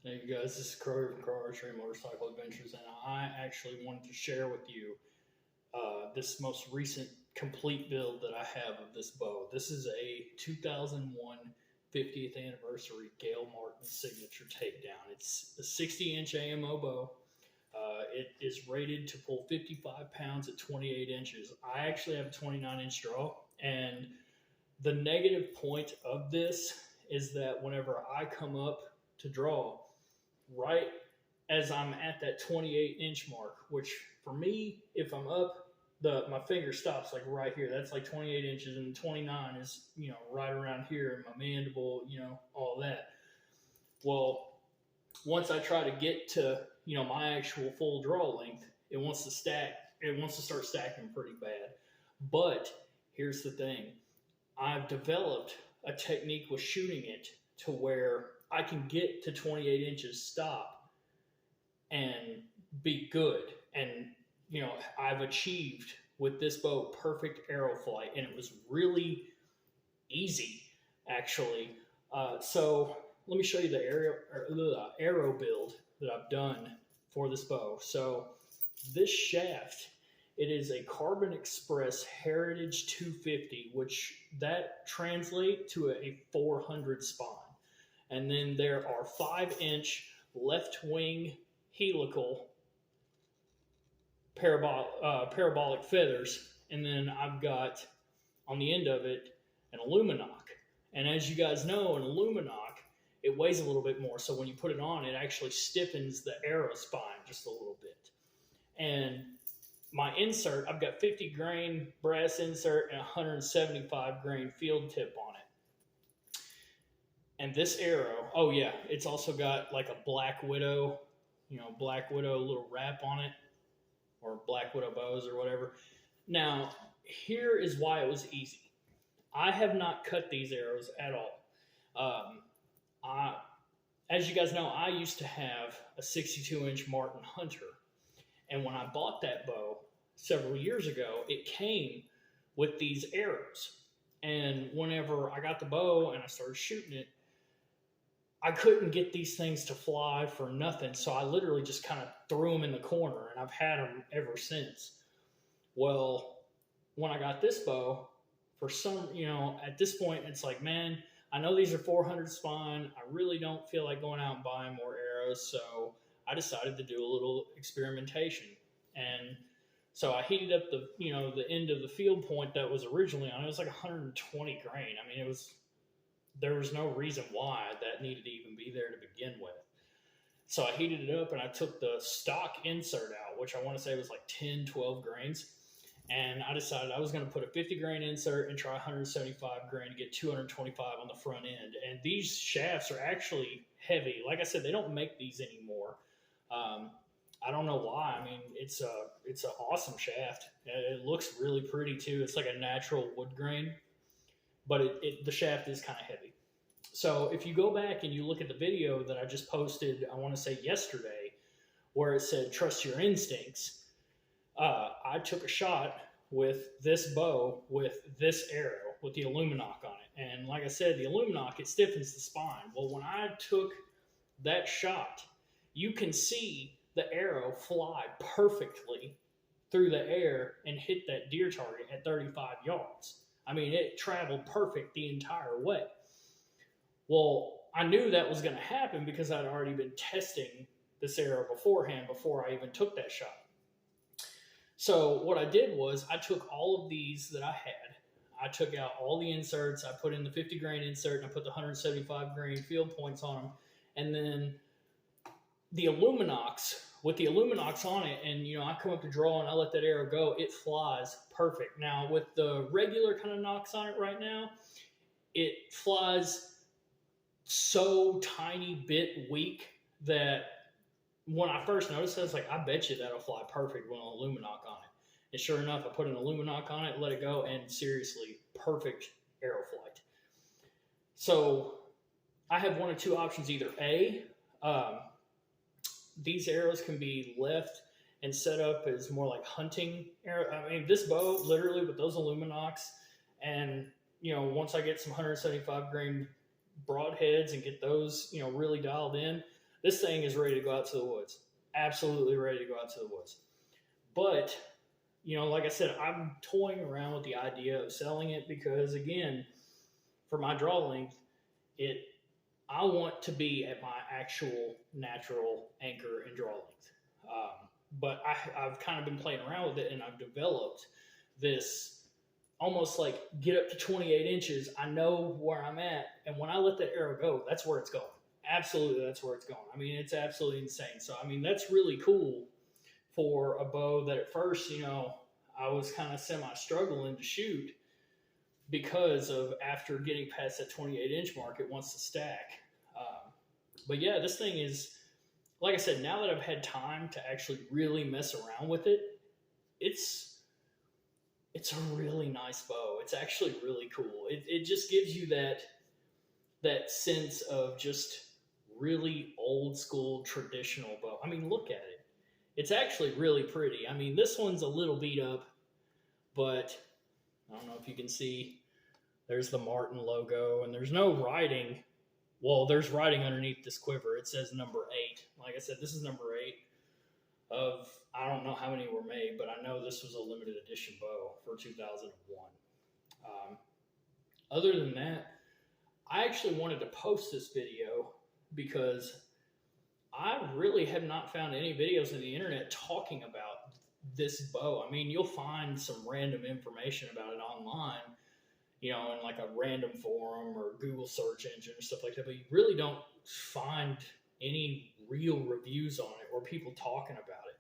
Hey you guys, this is Kroger from Car Archery Motorcycle Adventures, and I actually wanted to share with you this most recent complete build that I have of this bow. This is a 2001 50th anniversary Gail Martin signature takedown. It's a 60-inch AMO bow. It is rated to pull 55 pounds at 28 inches. I actually have a 29-inch draw, and the negative point of this is that whenever I come up to draw, right as I'm at that 28-inch mark, which for me, if I'm up, my finger stops like right here. That's like 28 inches, and 29 is right around here, my mandible, all that. Well, once I try to get to my actual full draw length, it wants to stack. It wants to start stacking pretty bad. But here's the thing: I've developed a technique with shooting it to where I can get to 28 inches stop and be good. And, I've achieved with this bow perfect arrow flight, and it was really easy, actually. So let me show you the arrow build that I've done for this bow. So this shaft, it is a Carbon Express Heritage 250, which that translates to a 400 spine. And then there are 5-inch left wing helical parabolic feathers. And then I've got on the end of it an aluminoc. And as you guys know, an aluminoc, it weighs a little bit more. So when you put it on, it actually stiffens the arrow spine just a little bit. And my insert, I've got 50 grain brass insert and 175 grain field tip on it. And this arrow, oh yeah, it's also got like a Black Widow, little wrap on it, or Black Widow bows or whatever. Now, here is why it was easy. I have not cut these arrows at all. As you guys know, I used to have a 62-inch Martin Hunter. And when I bought that bow several years ago, it came with these arrows. And whenever I got the bow and I started shooting it, I couldn't get these things to fly for nothing. So I literally just kind of threw them in the corner, and I've had them ever since. Well, when I got this bow, for some, at this point, it's like, man, I know these are 400 spine. I really don't feel like going out and buying more arrows. So I decided to do a little experimentation. And so I heated up the end of the field point that was originally on. It was like 120 grain. I mean, there was no reason why that needed to even be there to begin with. So I heated it up, and I took the stock insert out, which I want to say was like 10, 12 grains. And I decided I was going to put a 50 grain insert and try 175 grain to get 225 on the front end. And these shafts are actually heavy. Like I said, they don't make these anymore. I don't know why. I mean, it's an awesome shaft. It looks really pretty too. It's like a natural wood grain, but the shaft is kind of heavy. So if you go back and you look at the video that I just posted, I want to say yesterday, where it said trust your instincts, I took a shot with this bow with this arrow with the aluminoc on it. And like I said, the aluminoc, it stiffens the spine. Well, when I took that shot, you can see the arrow fly perfectly through the air and hit that deer target at 35 yards. I mean, it traveled perfect the entire way. Well, I knew that was going to happen because I'd already been testing this arrow beforehand before I even took that shot. So what I did was I took all of these that I had. I took out all the inserts. I put in the 50 grain insert, and I put the 175 grain field points on them. And then the aluminocs, with the aluminocs on it, and I come up to draw and I let that arrow go, it flies perfect. Now with the regular kind of nocks on it right now, it flies so tiny bit weak that when I first noticed it, I was like, I bet you that'll fly perfect with an aluminoc on it. And sure enough, I put an aluminoc on it, let it go, and seriously, perfect arrow flight. So I have one of two options. Either A, these arrows can be left and set up as more like hunting arrow. I mean, this bow, literally with those aluminocs, and once I get some 175 grain broadheads and get those really dialed in, This thing is ready to go out to the woods. Absolutely ready to go out to the woods. But, like I said, I'm toying around with the idea of selling it because, again, for my draw length, I want to be at my actual natural anchor and draw length. But I've kind of been playing around with it, and I've developed this almost like get up to 28 inches. I know where I'm at, and when I let that arrow go, that's where it's going. Absolutely, that's where it's going. I mean, it's absolutely insane. So, I mean, that's really cool for a bow that at first, I was kind of semi-struggling to shoot because of after getting past that 28-inch mark, it wants to stack. But yeah, this thing is, like I said, now that I've had time to actually really mess around with it, it's a really nice bow. It's actually really cool. It just gives you that sense of just really old school traditional bow. I mean, look at it. It's actually really pretty. I mean, this one's a little beat up, but I don't know if you can see. There's the Martin logo, and there's no writing. Well, there's writing underneath this quiver. It says number 8. Like I said, this is number 8 of, I don't know how many were made, but I know this was a limited edition bow for 2001. Other than that, I actually wanted to post this video because I really have not found any videos on the internet talking about this bow. I mean, you'll find some random information about it online, in like a random forum or Google search engine or stuff like that, but you really don't find any real reviews on it or people talking about it.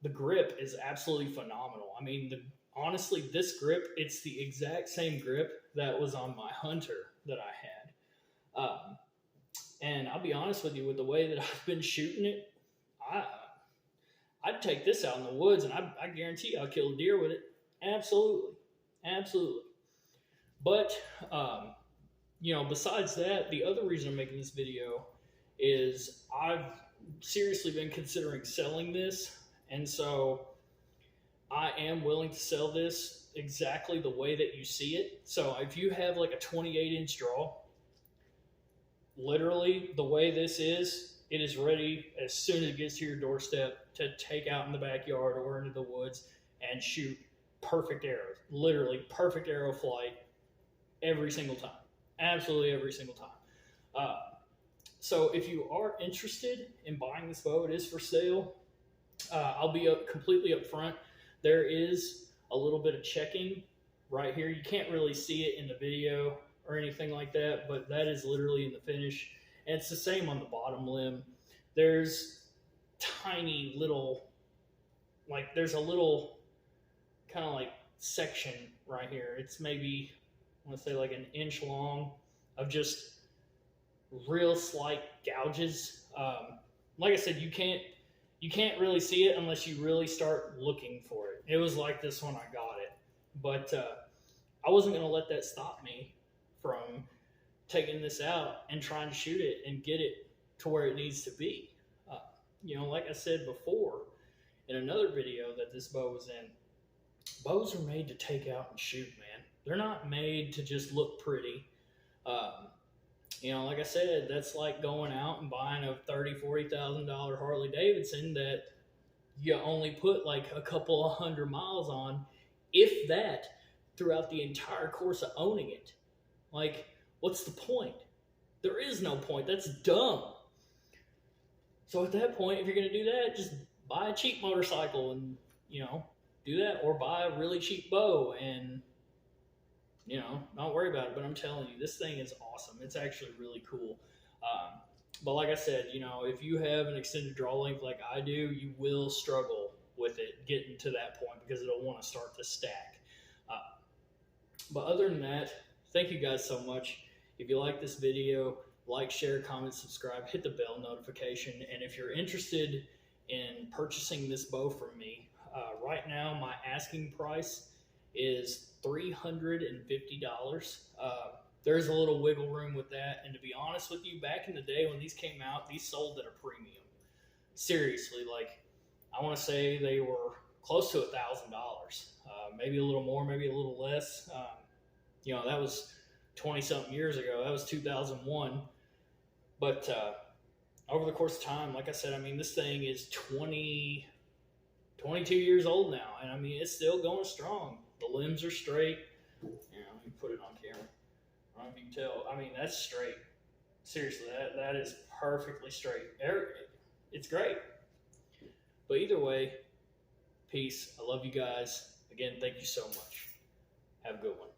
The grip is absolutely phenomenal. I mean, honestly, this grip, it's the exact same grip that was on my Hunter that I had. And I'll be honest with you, with the way that I've been shooting it, I'd take this out in the woods and I guarantee I'll kill a deer with it. Absolutely. Absolutely. But, besides that, the other reason I'm making this video is I've seriously been considering selling this. And so I am willing to sell this exactly the way that you see it. So if you have like a 28-inch draw, literally the way this is, it is ready as soon as it gets to your doorstep to take out in the backyard or into the woods and shoot perfect arrows. Literally perfect arrow flight every single time. Absolutely every single time. So if you are interested in buying this bow, it is for sale. I'll be completely upfront. There is a little bit of checking right here. You can't really see it in the video or anything like that, but that is literally in the finish. And it's the same on the bottom limb. There's tiny little, there's a little kind of like section right here. It's maybe, I want to say like an inch long of just real slight gouges. Like I said, you can't really see it unless you really start looking for it. It was like this when I got it, but I wasn't going to let that stop me from taking this out and trying to shoot it and get it to where it needs to be. Like I said before in another video that this bow was in, bows are made to take out and shoot, man. They're not made to just look pretty. Like I said, that's like going out and buying a $30,000, $40,000 Harley Davidson that you only put like a couple of 100 miles on, if that, throughout the entire course of owning it. Like, what's the point? There is no point. That's dumb. So at that point, if you're going to do that, just buy a cheap motorcycle and, do that, or buy a really cheap bow and, not worry about it. But I'm telling you, this thing is awesome. It's actually really cool. But like I said, if you have an extended draw length like I do, you will struggle with it getting to that point because it'll want to start to stack. But other than that, thank you guys so much. If you like this video, like, share, comment, subscribe, hit the bell notification. And if you're interested in purchasing this bow from me, right now my asking price is $350. There's a little wiggle room with that. And to be honest with you, back in the day when these came out, these sold at a premium. Seriously, I want to say they were close to $1,000. Maybe a little more, maybe a little less. That was 20-something years ago. That was 2001. But over the course of time, like I said, I mean, this thing is 22 years old now, and I mean, it's still going strong. The limbs are straight. Let me put it on camera. I don't know if you can tell. I mean, that's straight. Seriously, that is perfectly straight. It's great. But either way, peace. I love you guys. Again, thank you so much. Have a good one.